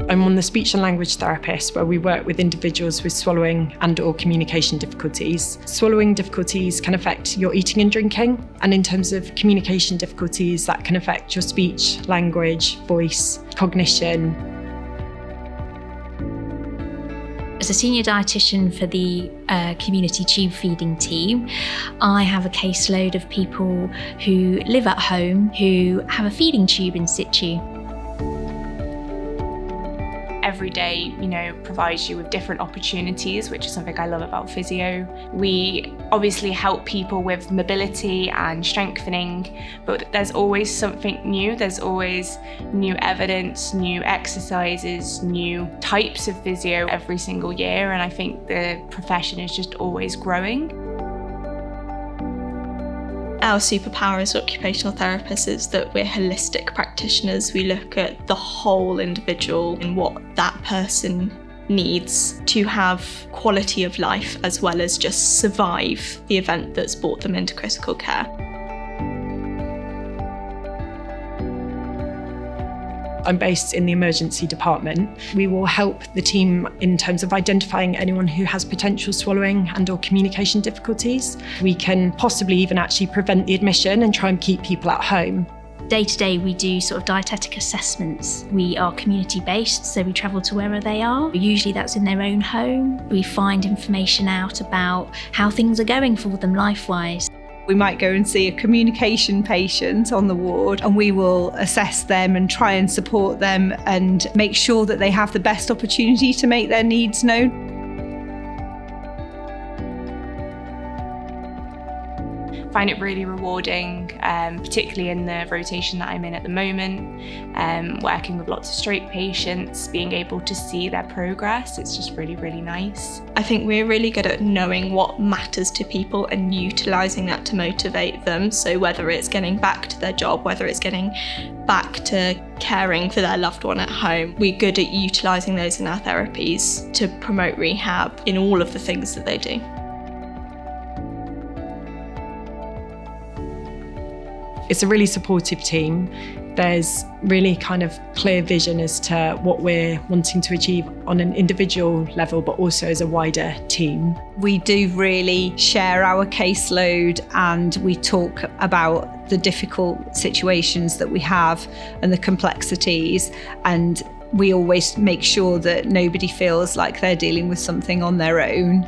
I'm on the speech and language therapist, where we work with individuals with swallowing and/or communication difficulties. Swallowing difficulties can affect your eating and drinking, and in terms of communication difficulties, that can affect your speech, language, voice, cognition. As a senior dietitian for the community tube feeding team, I have a caseload of people who live at home who have a feeding tube in situ. Every day, provides you with different opportunities, which is something I love about physio. We obviously help people with mobility and strengthening, but there's always something new. There's always new evidence, new exercises, new types of physio every single year, and I think the profession is just always growing. Our superpower as occupational therapists is that we're holistic practitioners. We look at the whole individual and what that person needs to have quality of life, as well as just survive the event that's brought them into critical care. I'm based in the emergency department. We will help the team in terms of identifying anyone who has potential swallowing and/or communication difficulties. We can possibly even actually prevent the admission and try and keep people at home. Day to day, we do sort of dietetic assessments. We are community based, so we travel to wherever they are. Usually that's in their own home. We find information out about how things are going for them life-wise. We might go and see a communication patient on the ward, and we will assess them and try and support them and make sure that they have the best opportunity to make their needs known. I find it really rewarding, particularly in the rotation that I'm in at the moment, working with lots of stroke patients, being able to see their progress. It's just really, really nice. I think we're really good at knowing what matters to people and utilising that to motivate them. So whether it's getting back to their job, whether it's getting back to caring for their loved one at home, we're good at utilising those in our therapies to promote rehab in all of the things that they do. It's a really supportive team. There's really kind of clear vision as to what we're wanting to achieve on an individual level, but also as a wider team. We do really share our caseload, and we talk about the difficult situations that we have and the complexities, and we always make sure that nobody feels like they're dealing with something on their own.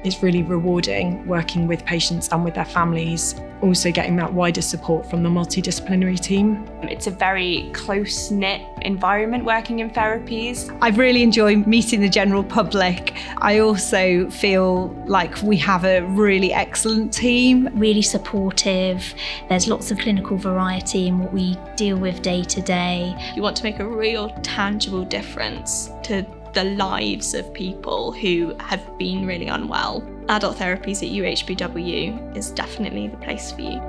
It's really rewarding working with patients and with their families, also getting that wider support from the multidisciplinary team. It's a very close-knit environment working in therapies. I've really enjoyed meeting the general public. I also feel like we have a really excellent team. Really supportive. There's lots of clinical variety in what we deal with day to day. You want to make a real tangible difference to the lives of people who have been really unwell. Adult Therapies at UHBW is definitely the place for you.